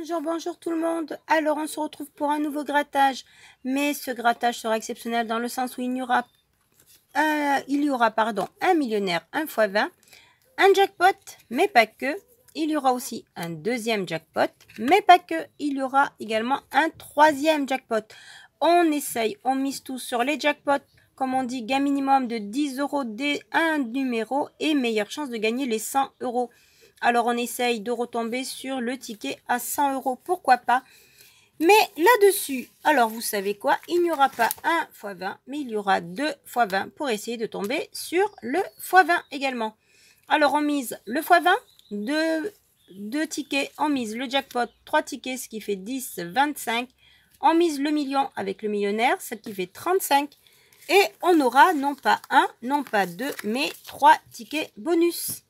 Bonjour tout le monde. Alors on se retrouve pour un nouveau grattage, mais ce grattage sera exceptionnel dans le sens où il y aura un millionnaire 1 x 20, un jackpot, mais pas que. Il y aura aussi un deuxième jackpot, mais pas que. Il y aura également un troisième jackpot. On essaye, on mise tout sur les jackpots. Comme on dit, gain minimum de 10 € dès un numéro et meilleure chance de gagner les 100 €. Alors, on essaye de retomber sur le ticket à 100 €. Pourquoi pas? Mais là-dessus, alors vous savez quoi? Il n'y aura pas 1 x 20, mais il y aura 2 x 20 pour essayer de tomber sur le x 20 également. Alors, on mise le x 20, 2 tickets, on mise le jackpot, 3 tickets, ce qui fait 10, 25. On mise le million avec le millionnaire, ce qui fait 35. Et on aura non pas 1, non pas 2, mais 3 tickets bonus.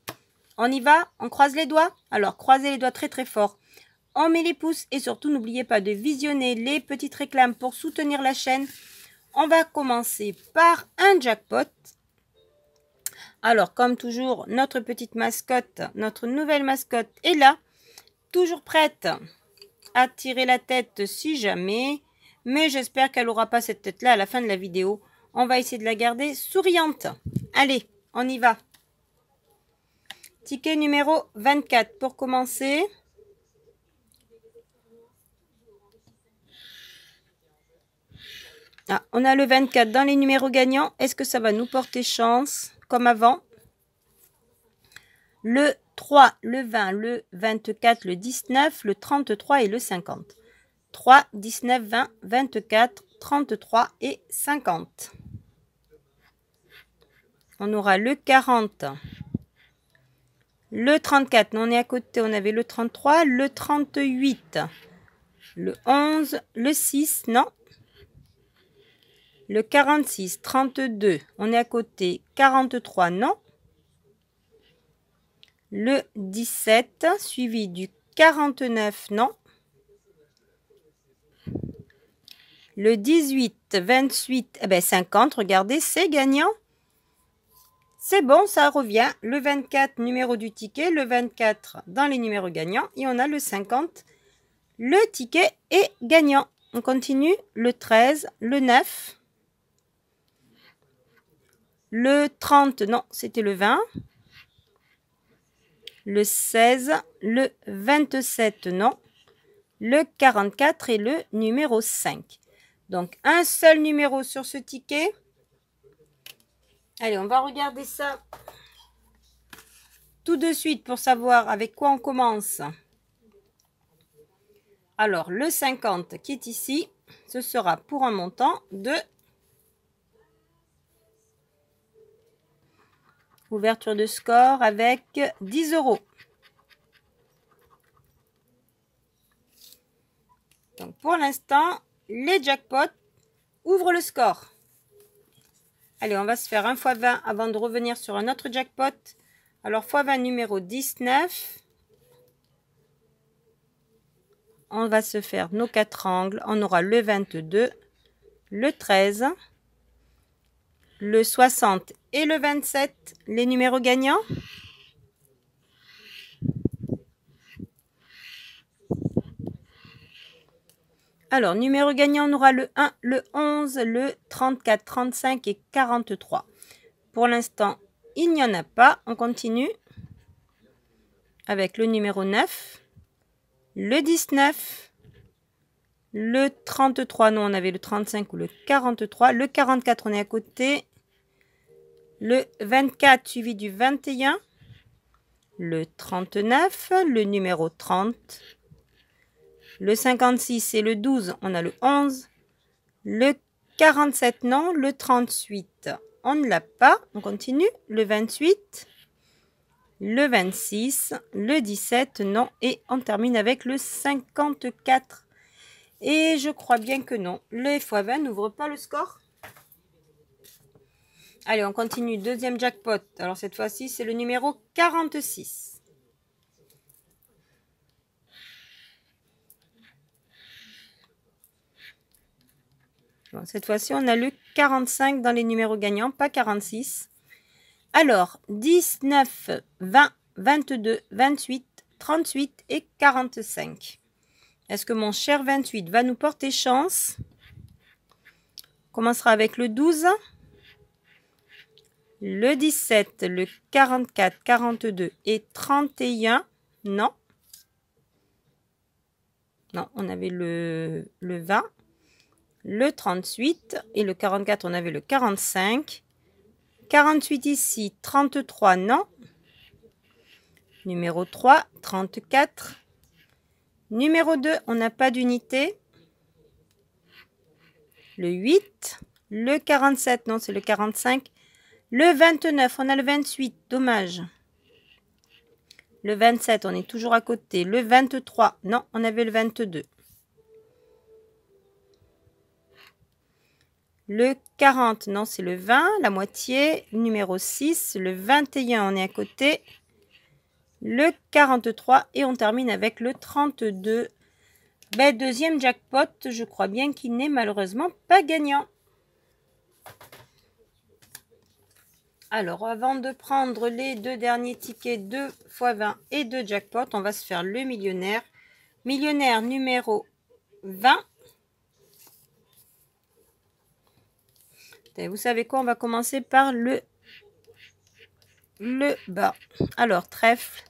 On y va, on croise les doigts. Alors, croisez les doigts très très fort. On met les pouces et surtout, n'oubliez pas de visionner les petites réclames pour soutenir la chaîne. On va commencer par un jackpot. Alors, comme toujours, notre petite mascotte, notre nouvelle mascotte est là. Toujours prête à tirer la tête si jamais. Mais j'espère qu'elle n'aura pas cette tête-là à la fin de la vidéo. On va essayer de la garder souriante. Allez, on y va. Ticket numéro 24 pour commencer. Ah, on a le 24 dans les numéros gagnants. Est-ce que ça va nous porter chance comme avant? Le 3, le 20, le 24, le 19, le 33 et le 50. 3, 19, 20, 24, 33 et 50. On aura le 40. Le 34, on est à côté, on avait le 33, le 38, le 11, le 6, non. Le 46, 32, on est à côté, 43, non. Le 17, suivi du 49, non. Le 18, 28, 50, regardez, c'est gagnant. C'est bon, ça revient. Le 24, numéro du ticket. Le 24 dans les numéros gagnants. Et on a le 50. Le ticket est gagnant. On continue. Le 13, le 9. Le 30, non, c'était le 20. Le 16, le 27, non. Le 44 et le numéro 5. Donc, un seul numéro sur ce ticket. Allez, on va regarder ça tout de suite pour savoir avec quoi on commence. Alors, le 50 qui est ici, ce sera pour un montant de ouverture de score avec 10 €. Donc, pour l'instant, les jackpots ouvrent le score. Allez, on va se faire 1 x 20 avant de revenir sur un autre jackpot. Alors, x 20 numéro 19. On va se faire nos 4 angles. On aura le 22, le 13, le 60 et le 27. Les numéros gagnants. Alors, numéro gagnant, on aura le 1, le 11, le 34, 35 et 43. Pour l'instant, il n'y en a pas. On continue avec le numéro 9, le 19, le 33, non, on avait le 35 ou le 43. Le 44, on est à côté. Le 24 suivi du 21. Le 39, le numéro 30. Le 56 et le 12, on a le 11. Le 47, non. Le 38, on ne l'a pas. On continue. Le 28. Le 26. Le 17, non. Et on termine avec le 54. Et je crois bien que non. Le x 20 n'ouvre pas le score. Allez, on continue. Deuxième jackpot. Alors cette fois-ci, c'est le numéro 46. Bon, cette fois-ci, on a le 45 dans les numéros gagnants, pas 46. Alors, 19, 20, 22, 28, 38 et 45. Est-ce que mon cher 28 va nous porter chance? On commencera avec le 12, le 17, le 44, 42 et 31. Non. Non, on avait le 20, le 38 et le 44, on avait le 45. 48 ici, 33, non. Numéro 3, 34. Numéro 2, on n'a pas d'unité. Le 8, le 47, non, c'est le 45. Le 29, on a le 28, dommage. Le 27, on est toujours à côté. Le 23, non, on avait le 22. Le 40, non, c'est le 20, la moitié. Numéro 6, le 21, on est à côté. Le 43 et on termine avec le 32. Ben, deuxième jackpot, je crois bien qu'il n'est malheureusement pas gagnant. Alors, avant de prendre les deux derniers tickets 2 x 20 et 2 jackpots, on va se faire le millionnaire. Millionnaire numéro 20. Et vous savez quoi, on va commencer par le bas. Alors, trèfle,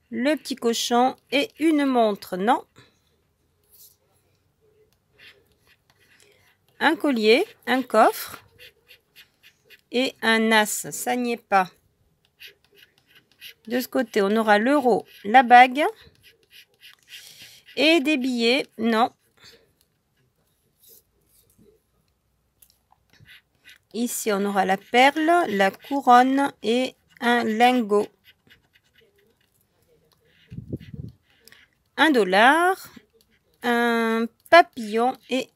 le petit cochon et une montre, non. Un collier, un coffre et un as, ça n'y est pas. De ce côté, on aura l'euro, la bague et des billets, non. Ici, on aura la perle, la couronne et un lingot. $1, un papillon et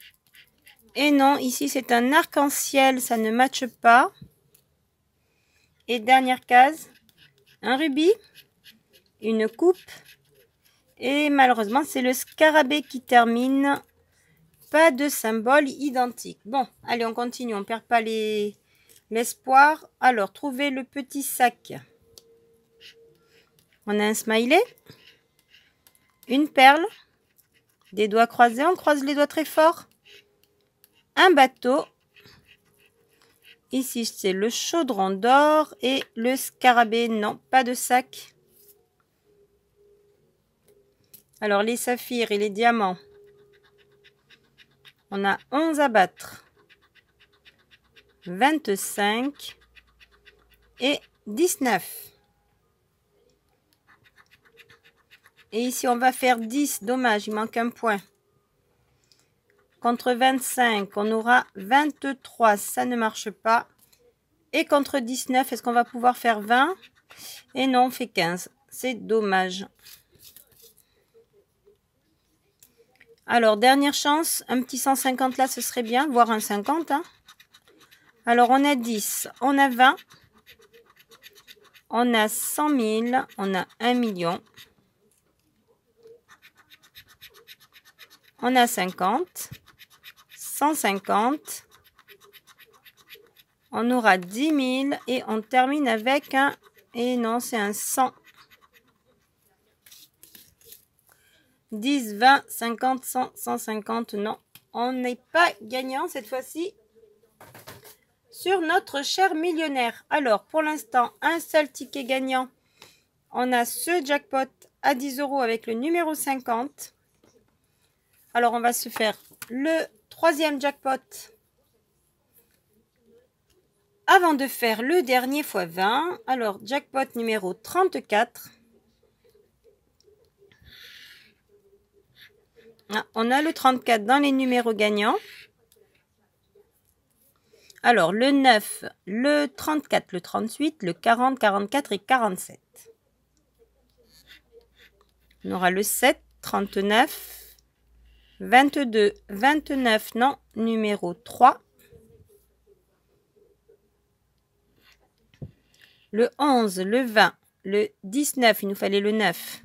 non, ici c'est un arc-en-ciel, ça ne matche pas. Et dernière case, un rubis, une coupe et malheureusement c'est le scarabée qui termine. Pas de symbole identique. Bon, allez, on continue, on ne perd pas l'espoir. Alors, trouvez le petit sac. On a un smiley, une perle, des doigts croisés, on croise les doigts très fort, un bateau. Ici, c'est le chaudron d'or et le scarabée. Non, pas de sac. Alors, les saphirs et les diamants. On a 11 à battre. 25 et 19. Et ici, on va faire 10. Dommage, il manque un point. Contre 25, on aura 23. Ça ne marche pas. Et contre 19, est-ce qu'on va pouvoir faire 20? Et non, on fait 15. C'est dommage. Alors, dernière chance. Un petit 150 là, ce serait bien. Voire un 50. Hein. Alors, on a 10. On a 20. On a 100 000. On a 1 million. On a 50. 150. On aura 10 000. Et on termine avec un... Et non, c'est un 100. 10, 20, 50, 100, 150, non. On n'est pas gagnant cette fois-ci sur notre cher millionnaire. Alors, pour l'instant, un seul ticket gagnant. On a ce jackpot à 10 € avec le numéro 50. Alors, on va se faire le troisième jackpot avant de faire le dernier x 20. Alors, jackpot numéro 34. Ah, on a le 34 dans les numéros gagnants. Alors, le 9, le 34, le 38, le 40, 44 et 47. On aura le 7, 39, 22, 29, non, numéro 3. Le 11, le 20, le 19, il nous fallait le 9.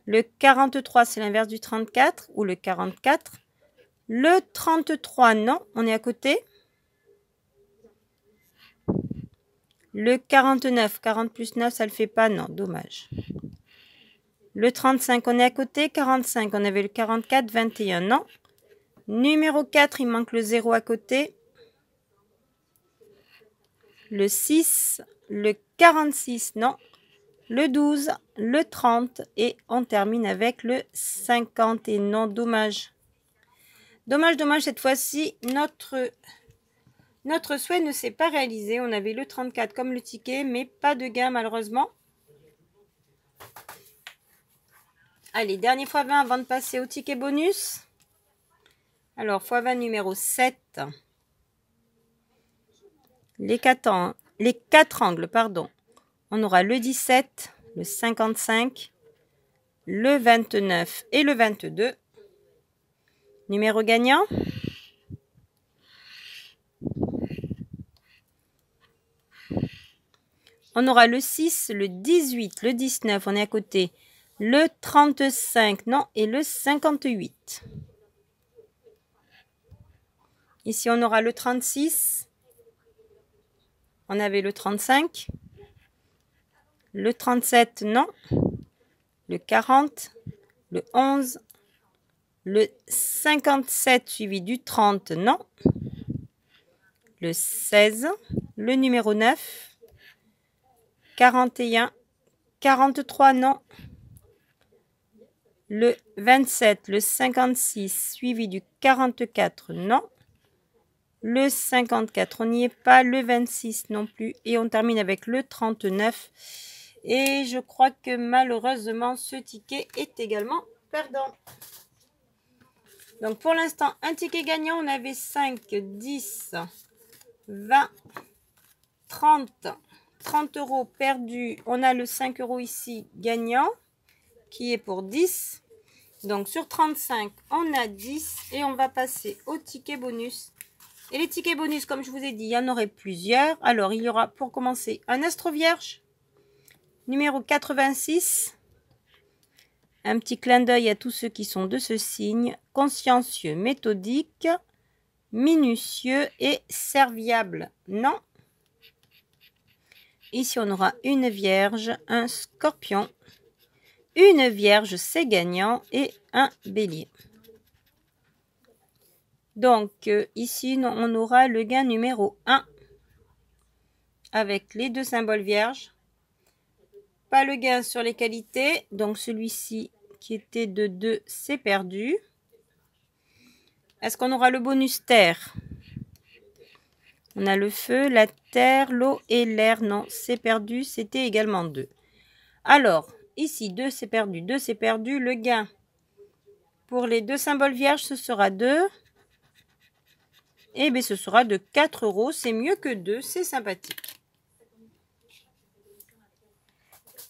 Le 43, c'est l'inverse du 34 ou le 44. Le 33, non, on est à côté. Le 49, 40 plus 9, ça ne le fait pas, non, dommage. Le 35, on est à côté. 45, on avait le 44. 21, non. Numéro 4, il manque le 0 à côté. Le 6, le 46, non. Le 12, le 30 et on termine avec le 50 et non, dommage. Dommage, dommage, cette fois-ci, notre souhait ne s'est pas réalisé. On avait le 34 comme le ticket, mais pas de gain malheureusement. Allez, dernier x20 avant de passer au ticket bonus. Alors, x20 numéro 7. Les 4 angles, pardon. On aura le 17, le 55, le 29 et le 22. Numéro gagnant. On aura le 6, le 18, le 19, on est à côté. Le 35, non, et le 58. Ici, on aura le 36. On avait le 35. Le 37, non. Le 40. Le 11. Le 57 suivi du 30, non. Le 16. Le numéro 9. 41. 43, non. Le 27, le 56 suivi du 44, non. Le 54, on n'y est pas. Le 26 non plus. Et on termine avec le 39. Et je crois que malheureusement, ce ticket est également perdant. Donc pour l'instant, un ticket gagnant, on avait 5, 10, 20, 30. 30 euros perdus. On a le 5 euros ici gagnant qui est pour 10. Donc sur 35, on a 10 et on va passer au ticket bonus. Et les tickets bonus, comme je vous ai dit, il y en aurait plusieurs. Alors, il y aura pour commencer un astro vierge, numéro 86. Un petit clin d'œil à tous ceux qui sont de ce signe. Consciencieux, méthodique, minutieux et serviable. Non. Ici, on aura une vierge, un scorpion. Une vierge, c'est gagnant, et un bélier. Donc, ici, on aura le gain numéro 1 avec les deux symboles vierges. Pas le gain sur les qualités. Donc, celui-ci qui était de 2, c'est perdu. Est-ce qu'on aura le bonus terre? On a le feu, la terre, l'eau et l'air. Non, c'est perdu. C'était également 2. Alors, ici, 2, c'est perdu. 2, c'est perdu. Le gain pour les deux symboles vierges, ce sera 2. Et bien, ce sera de 4 euros. C'est mieux que 2. C'est sympathique.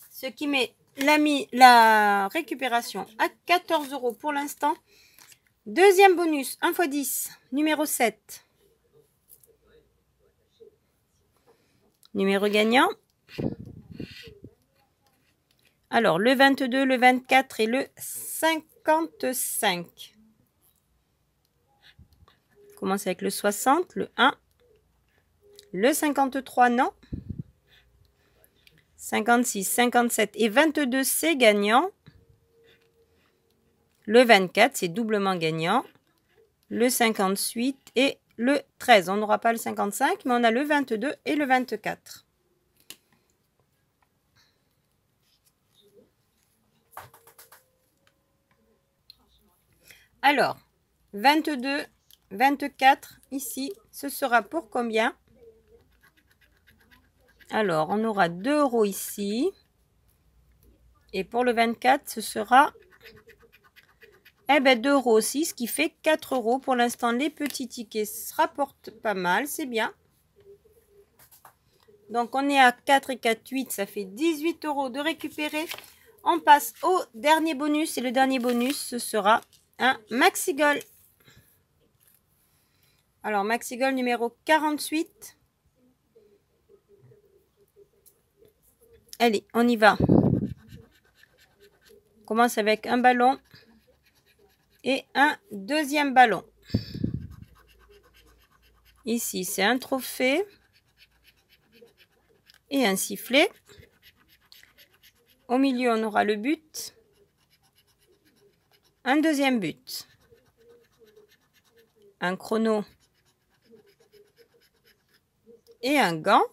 Ce qui met la récupération à 14 euros pour l'instant. Deuxième bonus, 1 x 10, numéro 7. Numéro gagnant. Alors, le 22, le 24 et le 55. On commence avec le 60, le 1. Le 53, non. 56, 57 et 22, c'est gagnant. Le 24, c'est doublement gagnant. Le 58 et le 13. On n'aura pas le 55, mais on a le 22 et le 24. Alors, 22, 24, ici, ce sera pour combien? Alors, on aura 2 euros ici. Et pour le 24, ce sera 2 euros aussi, ce qui fait 4 euros. Pour l'instant, les petits tickets se rapportent pas mal, c'est bien. Donc, on est à 4 et 4, 8, ça fait 18 euros de récupérer. On passe au dernier bonus. Et le dernier bonus, ce sera un Maxi Gold. Alors, Maxi Gold numéro 48. Allez, on y va. On commence avec un ballon et un deuxième ballon. Ici, c'est un trophée et un sifflet. Au milieu, on aura le but un deuxième but, un chrono et un gant,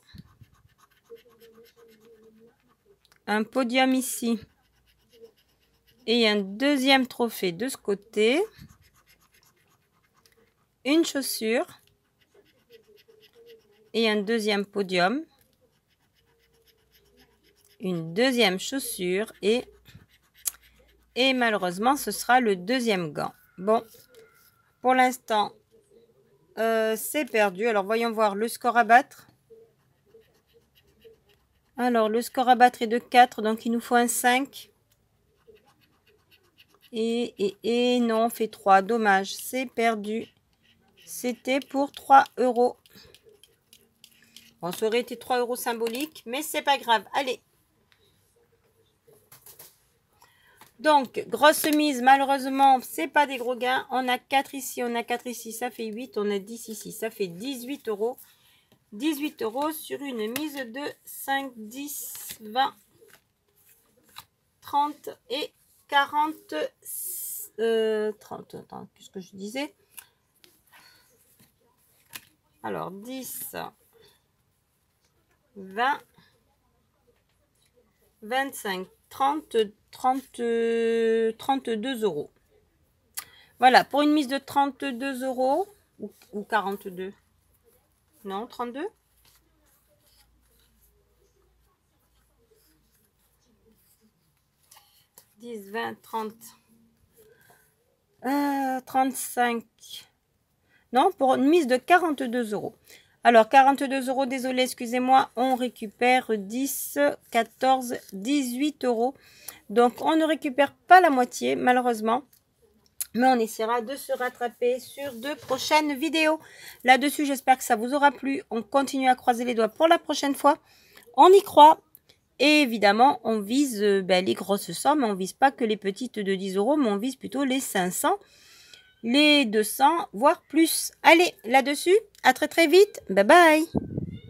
un podium ici et un deuxième trophée de ce côté, une chaussure et un deuxième podium, une deuxième chaussure et malheureusement ce sera le deuxième gant. Bon, pour l'instant c'est perdu. Alors voyons voir le score à battre. Alors le score à battre est de 4, donc il nous faut un 5. Et non, on fait 3. Dommage, c'est perdu. C'était pour 3 €. Bon, ça aurait été 3 € symboliques, mais c'est pas grave. Allez. Donc, grosse mise, malheureusement, c'est pas des gros gains. On a 4 ici, on a 4 ici, ça fait 8. On a 10 ici, ça fait 18 €. 18 € sur une mise de 5, 10, 20, 30 et 40. 30, attends, qu'est-ce que je disais? Alors, 10, 20, 25, 30, 32 €. Voilà, pour une mise de 32 € ou 42. Non, 32. « 10, 20, 30, 35. Non, pour une mise de 42 €. Alors, 42 €, désolé, excusez-moi, on récupère 10, 14, 18 €. Donc, on ne récupère pas la moitié, malheureusement. Mais on essaiera de se rattraper sur de prochaines vidéos. Là-dessus, j'espère que ça vous aura plu. On continue à croiser les doigts pour la prochaine fois. On y croit. Et évidemment, on vise les grosses sommes. On ne vise pas que les petites de 10 €, mais on vise plutôt les 500, les 200, voire plus. Allez, là-dessus, à très très vite. Bye bye.